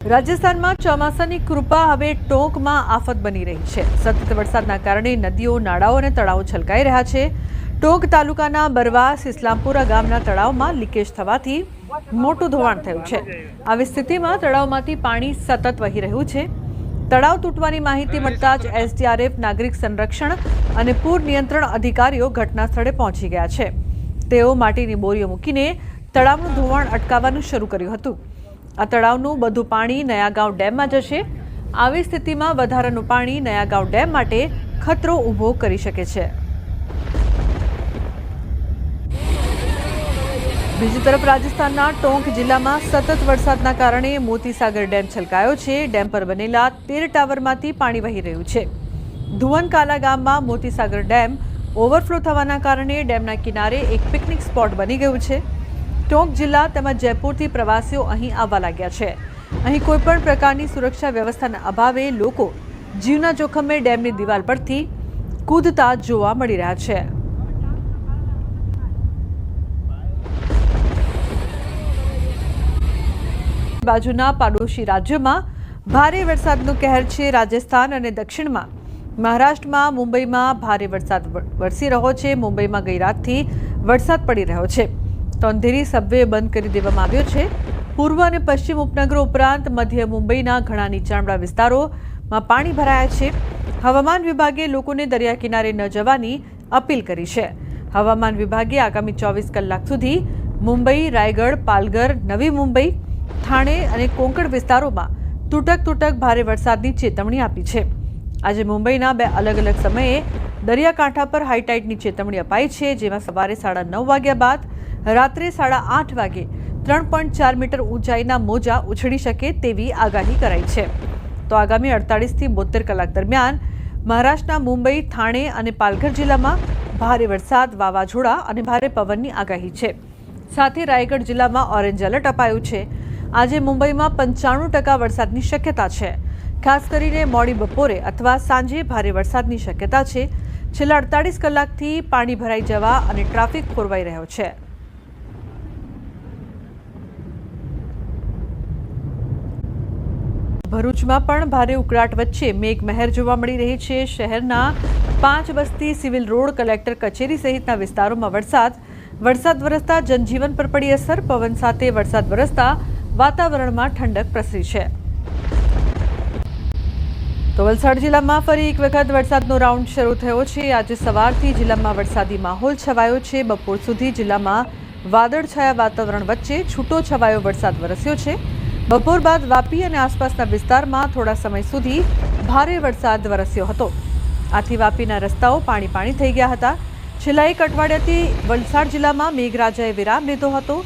રાજસ્થાનમાં ચોમાસાની કૃપા હવે ટોંકમાં આફત બની રહી છે। સતત વરસાદના કારણે નદીઓ, નાળાઓ અને તળાવો છલકાઈ રહ્યા છે। ટોંક તાલુકાના બરવાસ ઇસ્લામપુરા ગામના તળાવમાં લીકેજ થવાથી મોટું ધોવાણ થયું છે। આવી સ્થિતિમાં તળાવમાંથી પાણી સતત વહી રહ્યું છે। તળાવ તૂટવાની માહિતી મળતા જ એસડીઆરએફ, નાગરિક સંરક્ષણ અને પૂર નિયંત્રણ અધિકારીઓ ઘટના સ્થળે પહોંચી ગયા છે। તેઓ માટીની બોરીઓ મૂકીને તળાવનું ધોવાણ અટકાવવાનું શરૂ કર્યું હતું। આ તળાવનું બધું પાણી નયાગાંવ ડેમમાં જશે। આવી સ્થિતિમાં વધારાનું પાણી નયાગાંવ ડેમ માટે ખતરો ઊભો કરી શકે છે। બીજી તરફ રાજસ્થાનના ટોંક જિલ્લામાં સતત વરસાદના કારણે મોતીસાગર ડેમ છલકાયો છે। ડેમ પર બનેલા 13 ટાવરમાંથી પાણી વહી રહ્યું છે। ધુવનકાલા ગામમાં મોતીસાગર ડેમ ઓવરફ્લો થવાના કારણે ડેમના કિનારે એક પિકનિક સ્પોટ બની ગયું છે। ટોંક જિલ્લા તેમજ જયપુરથી પ્રવાસીઓ અહીં આવવા લાગ્યા છે। અહીં કોઈપણ પ્રકારની સુરક્ષા વ્યવસ્થાના અભાવે લોકો જીવના જોખમે ડેમની દિવાલ પરથી કૂદતા જોવા મળી રહ્યા છે। બાજુના પાડોશી રાજ્યોમાં ભારે વરસાદનો કહેર છે। રાજસ્થાન અને દક્ષિણમાં મહારાષ્ટ્રમાં, મુંબઈમાં ભારે વરસાદ વરસી રહ્યો છે। મુંબઈમાં ગઈ રાતથી વરસાદ પડી રહ્યો છે તો અંધેરી સબવે બંધ કરી દેવામાં આવ્યો છે। પૂર્વ અને પશ્ચિમ ઉપનગરો ઉપરાંત મધ્ય મુંબઈના ઘણા નીચાણવાળા વિસ્તારોમાં પાણી ભરાયા છે। હવામાન વિભાગે લોકોને દરિયા કિનારે ન જવાની અપીલ કરી છે। હવામાન વિભાગે આગામી 24 કલાક સુધી મુંબઈ, રાયગઢ, પાલઘર, નવી મુંબઈ, થાણે અને કોંકણ વિસ્તારોમાં તૂટક ભારે વરસાદની ચેતવણી આપી છે। આજે મુંબઈના 2 અલગ અલગ સમયે દરિયાકાંઠા પર હાઈટાઈડની ચેતવણી અપાઈ છે, જેમાં સવારે 9:30 વાગ્યા બાદ રાત્રે 8:30 વાગે 3.4 મીટર ઊંચાઈના મોજા ઉછળી શકે તેવી આગાહી કરાઈ છે। તો આગામી 48 થી 72 કલાક દરમિયાન મહારાષ્ટ્રના મુંબઈ, થાણે અને પાલઘર જિલ્લામાં ભારે વરસાદ, વાવાઝોડા અને ભારે પવનની આગાહી છે। સાથે રાયગઢ જિલ્લામાં ઓરેન્જ એલર્ટ અપાયું છે। આજે મુંબઈમાં 95% વરસાદની શક્યતા છે। ખાસ કરીને મોડી બપોરે અથવા સાંજે ભારે વરસાદની શક્યતા છે। છેલ્લા 48 કલાકથી પાણી ભરાઈ જવા અને ટ્રાફિક ખોરવાઈ રહ્યો છે। ભરૂચમાં પણ ભારે ઉકળાટ વચ્ચે મેઘમહેર જોવા મળી રહી છે। શહેરના 5 બસ્તી, સિવિલ રોડ, કલેક્ટર કચેરી સહિતના વિસ્તારોમાં વરસાદ વરસતા જનજીવન પર પડી અસર। પવન સાથે વરસાદ વરસતા વાતાવરણમાં ઠંડક પ્રસરી છે। તો વલસાડ જિલ્લામાં ફરી એક વખત વરસાદનો રાઉન્ડ શરૂ થયો છે। આજે સવારથી જિલ્લામાં વરસાદી માહોલ છવાયો છે। બપોર સુધી જિલ્લામાં વાદળછાયા વાતાવરણ વચ્ચે છૂટો છવાયો વરસાદ વરસ્યો છે। બપોર બાદ વાપી અને આસપાસના વિસ્તારમાં થોડા સમય સુધી ભારે વરસાદ વરસ્યો હતો। આથી વાપીના રસ્તાઓ પાણી થઈ ગયા હતા। છેલ્લા 1 અઠવાડિયાથી વલસાડ જિલ્લામાં મેઘરાજાએ વિરામ લીધો હતો।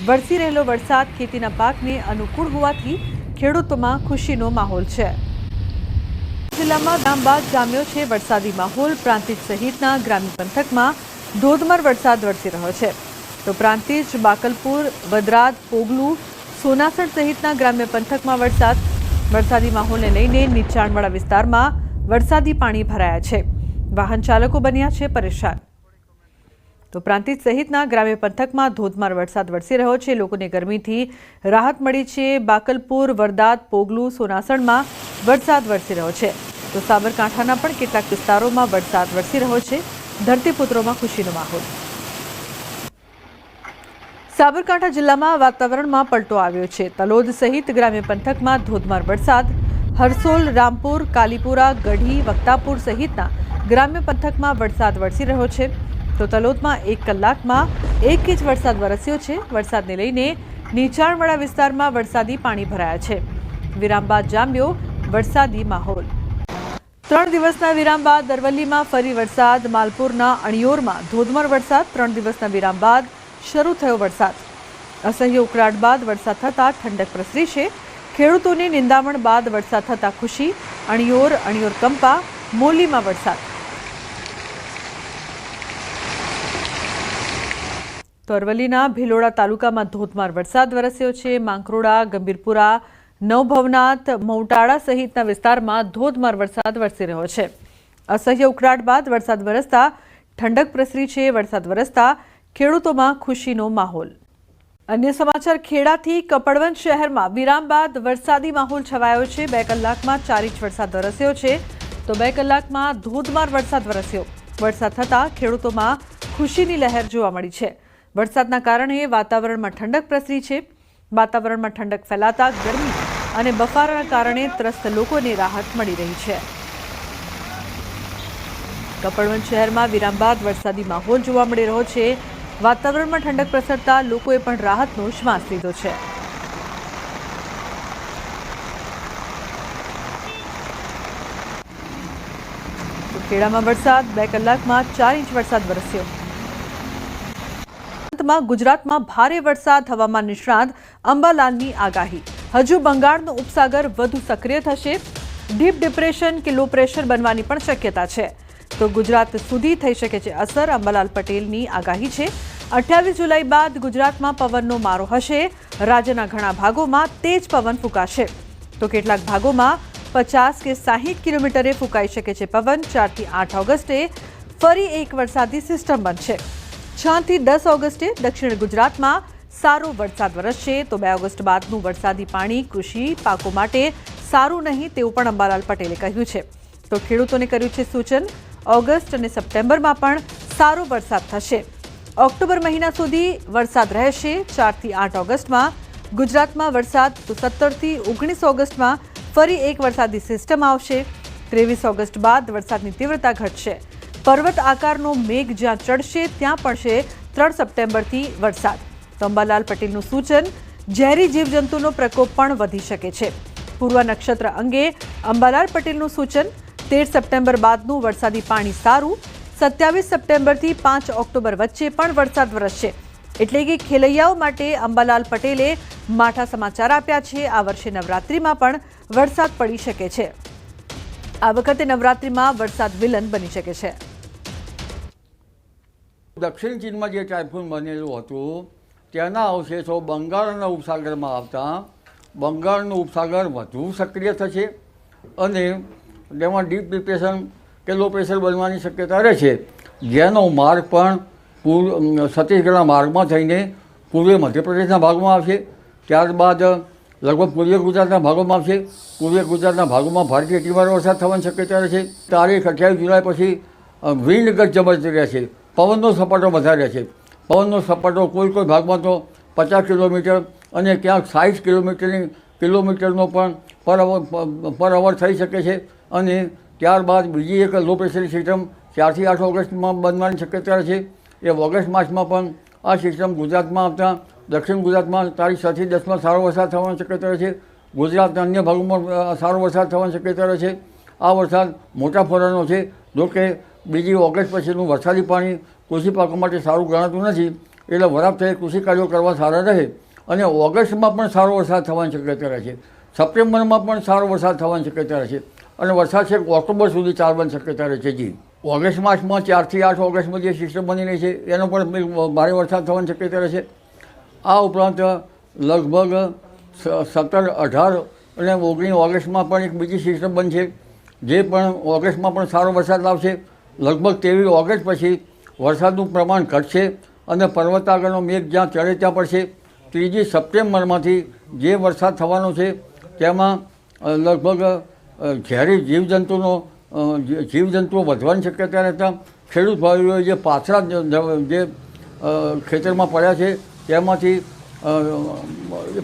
વરસી રહેલો વરસાદ ખેતીના પાકને અનુકૂળ હોવાથી ખેડૂતોમાં ખુશીનો માહોલ છે। જિલ્લામાં વિરામ બાદ જામ્યો છે વરસાદી માહોલ। પ્રાંતિજ સહિતના ગ્રામ્ય પંથકમાં ધોધમાર વરસાદ વરસી રહ્યો છે। તો પ્રાંતિજ, બાકલપુર, વદરાદ, પોગલું, સોનાસણ સહિતના ગ્રામ્ય પંથકમાં વરસાદી માહોલને લઈને નીચાણવાળા વિસ્તારમાં વરસાદી પાણી ભરાયા છે। વાહન ચાલકો બન્યા છે પરેશાન। તો પ્રાંતિજ સહિતના ગ્રામ્ય પંથકમાં ધોધમાર વરસાદ વરસી રહ્યો છે। લોકોને ગરમીથી રાહત મળી છે। બાકલપુર, વરદાદ, પોગલું, સોનાસણમાં વરસાદ વરસી રહ્યો છે। તો સાબરકાંઠાના પણ કેટલાક વિસ્તારોમાં વરસાદ વરસી રહ્યો છે। ધરતીપુત્રોમાં ખુશીનો માહોલ। સાબરકાંઠા જિલ્લામાં વાતાવરણમાં પલટો આવ્યો છે। તલોદ સહિત ગ્રામ્ય પંથકમાં ધોધમાર વરસાદ। હરસોલ, રામપુર, કાલીપુરા, ગઢી, વક્તાપુર સહિતના ગ્રામ્ય પંથકમાં વરસાદ વરસી રહ્યો છે। તો તલોદમાં 1 કલાકમાં 1 ઇંચ વરસાદ વરસ્યો છે। વરસાદને લઈને નીચાણવાળા વિસ્તારમાં વરસાદી પાણી ભરાયા છે। વિરામ બાદ જામ્યો વરસાદી માહોલ। 3 દિવસના વિરામ બાદ અરવલ્લીમાં ફરી વરસાદ। માલપુરના અણિયોરમાં ધોધમાર વરસાદ। 3 દિવસના વિરામ બાદ શરૂ થયો વરસાદ। અસહ્ય ઉકળાટ બાદ વરસાદ થતાં ઠંડક પ્રસરી છે। ખેડૂતોને નિંદામણ બાદ વરસાદ થતાં ખુશી। અણિયોર કંપા, મોલીમાં વરસાદ। તો અરવલ્લીના ભિલોડા તાલુકામાં ધોધમાર વરસાદ વરસ્યો છે। માંકરોડા, ગંભીરપુરા, નવભવનાથ, મૌટાળા સહિતના વિસ્તારમાં ધોધમાર વરસાદ વરસી રહ્યો છે। અસહ્ય ઉકળાટ બાદ વરસાદ વરસતા ઠંડક પ્રસરી છે। વરસાદ વરસતા ખેડૂતોમાં ખુશીનો માહોલ। अन्य समाचार खेड़ाथी कपड़वंज शહેરમાં વિરામ બાદ વરસાદી માહોલ છવાયો છે। 2 કલાકમાં 4 ઇંચ વરસાદ વરસ્યો છે તો 2 કલાકમાં ધોધમાર વરસાદ વરસ્યો। વરસાદ થતા ખેડૂતોમાં ખુશીની લહેર જોવા મળી છે। વરસાદના કારણે વાતાવરણમાં ઠંડક પ્રસરી છે। વાતાવરણમાં ઠંડક ફેલાતા ગરમી અને બફારાના કારણે ત્રસ્ત લોકોને રાહત મળી રહી છે। કપડવંજ શહેરમાં વિરામ બાદ વરસાદી માહોલ જોવા મળી રહ્યો છે। વાતાવરણમાં ઠંડક પ્રસરતા લોકોએ પણ રાહતનો શ્વાસ લીધો છે। ખેડામાં વરસાદ 2 કલાકમાં 4 ઇંચ વરસાદ વરસ્યો। અંતમાં ગુજરાતમાં ભારે વરસાદ। હવામાન નિષ્ણાત અંબાલાલની આગાહી। હજુ બંગાળનો ઉપસાગર વધુ સક્રિય થશે। ડીપ ડિપ્રેશન કે લો પ્રેશર બનવાની પણ શક્યતા છે તો ગુજરાત સુધી થઈ શકે છે અસર। અંબાલાલ પટેલની આગાહી છે। 28 જુલાઈ બાદ ગુજરાતમાં પવનનો મારો હશે। રાજ્યના ઘણા ભાગોમાં તેજ પવન ફૂંકાશે તો કેટલાક ભાગોમાં 50 કે 60 કિલોમીટરે ફૂંકાઈ શકે છે પવન। 4 થી 8 ઓગસ્ટે ફરી એક વરસાદી સિસ્ટમ બનશે। 6 થી 10 ઓગસ્ટે દક્ષિણ ગુજરાતમાં સારો વરસાદ વરસશે તો 2 ઓગસ્ટ બાદનું વરસાદી પાણી કૃષિ પાકો માટે સારું નહીં તેવું પણ અંબાલાલ પટેલે કહ્યું છે તો ખેડૂતોને કર્યું છે સૂચન। ઓગસ્ટ અને સપ્ટેમ્બરમાં પણ સારો વરસાદ થશે। ઓક્ટોબર મહિના સુધી વરસાદ રહેશે। 4 થી 8 ઓગસ્ટમાં ગુજરાતમાં વરસાદ તો 17 થી 19 ઓગસ્ટમાં ફરી એક વરસાદી સિસ્ટમ આવશે। 23 ઓગસ્ટ બાદ વરસાદની તીવ્રતા ઘટશે। પર્વત આકારનો મેઘ જ્યાં ચડશે ત્યાં પડશે 3 સપ્ટેમ્બરથી વરસાદ તો અંબાલાલ પટેલનું સૂચન। ઝેરી જીવજંતુનો પ્રકોપ પણ વધી શકે છે। પૂર્વ નક્ષત્ર અંગે અંબાલાલ પટેલનું સૂચન। 13 સપ્ટેમ્બર બાદનું વરસાદી પાણી સારું। 27 સપ્ટેમ્બરથી 5 ઓક્ટોબર વચ્ચે પણ વરસાદ વરસશે એટલે કે ખેલૈયાઓ માટે અંબાલાલ પટેલે માઠા સમાચાર આપ્યા છે। આ વર્ષે નવરાત્રિમાં પણ વરસાદ પડી શકે છે। આ વખતે નવરાત્રિમાં વરસાદ વિલન બની શકે છે। દક્ષિણ ચીનમાં જે ટાઇફૂન બનેલું હતું તેના અવશેષો બંગાળના ઉપસાગરમાં આવતા બંગાળનો ઉપસાગર વધુ સક્રિય થશે અને તેમાં ડીપ ડિપ્રેશન કે લો પ્રેશર બનવાની શક્યતા રહેશે જેનો માર્ગ પણ છત્તીસગઢના માર્ગમાં થઈને પૂર્વીય મધ્યપ્રદેશના ભાગમાં આવશે। ત્યારબાદ લગભગ પૂર્વીય ગુજરાતના ભાગોમાં આવશે। પૂર્વીય ગુજરાતના ભાગોમાં ભારેથી અતિભારે વરસાદ થવાની શક્યતા રહેશે। તારીખ 28 જુલાઈ પછી વિન્ડ ગત જબરદસ્ત રહેશે। પવનનો સપાટો વધારે રહેશે। પવનનો સપાટો કોઈ ભાગમાં તો 50 કિલોમીટર અને ક્યાંક 60 કિલોમીટરનો પણ પર અવર થઈ શકે છે અને ત્યારબાદ બીજી એક લો પ્રેશરની સિસ્ટમ 4 થી 8 ઓગસ્ટમાં બનવાની શક્યતા છે। એ ઓગસ્ટ માસમાં પણ આ સિસ્ટમ ગુજરાતમાં આવતા દક્ષિણ ગુજરાતમાં તારીખ 6 થી 10માં સારો વરસાદ થવાની શક્યતા છે। ગુજરાતના અન્ય ભાગોમાં સારો વરસાદ થવાની શક્યતા છે। આ વરસાદ મોટા ફોરાનો છે જોકે બીજી ઓગસ્ટ પછીનું વરસાદી પાણી કૃષિ પાકો માટે સારું ગણાતું નથી એટલે વરાપ થઈ કૃષિ કાર્યો કરવા સારા રહે અને ઓગસ્ટમાં પણ સારો વરસાદ થવાની શક્યતા છે। સપ્ટેમ્બરમાં પણ સારો વરસાદ થવાની શક્યતા છે અને વરસાદ છે ઓક્ટોબર સુધી ચાલવાની શક્યતા રહે છે। જી ઓગસ્ટ માસમાં 4 થી 8 ઓગસ્ટમાં જે સિસ્ટમ બની રહી છે એનો પણ ભારે વરસાદ થવાની શક્યતા રહે છે। આ ઉપરાંત લગભગ 17, 18 અને 19 ઓગસ્ટમાં પણ એક બીજી સિસ્ટમ બનશે જે પણ ઓગસ્ટમાં પણ સારો વરસાદ લાવશે। લગભગ 23 ઓગસ્ટ પછી વરસાદનું પ્રમાણ ઘટશે અને પર્વતાગરનો મેઘ જ્યાં ચડે ત્યાં પડશે। 3 સપ્ટેમ્બરમાંથી જે વરસાદ થવાનો છે તેમાં લગભગ ઝેરી જીવજંતુઓ વધવાની શક્યતા રહેતા ખેડૂત ભાઈઓએ જે પાછલા જે ખેતરમાં પડ્યા છે તેમાંથી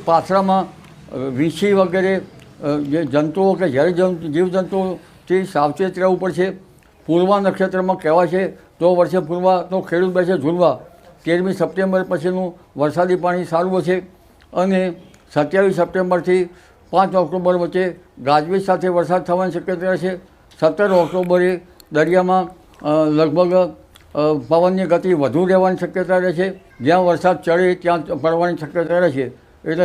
પાછળામાં વીંછી વગેરે જે જંતુઓ કે ઝેરી જીવજંતુઓથી સાવચેત રહેવું પડશે। પૂર્વા નક્ષત્રમાં કહેવાય છે તો વર્ષે પૂર્વા તો ખેડૂત બેસે ઝૂલવા। 13મી સપ્ટેમ્બર પછીનું વરસાદી પાણી સારું હશે અને 27 સપ્ટેમ્બરથી 5 ઓક્ટોબર વચ્ચે ગાજવીજ સાથે વરસાદ થવાની શક્યતા છે। 17 ઓક્ટોબરે દરિયામાં લગભગ પવનની ગતિ વધુ રહેવાની શક્યતા રહે છે। જ્યાં વરસાદ ચડે ત્યાં પડવાની શક્યતા રહે છે એટલે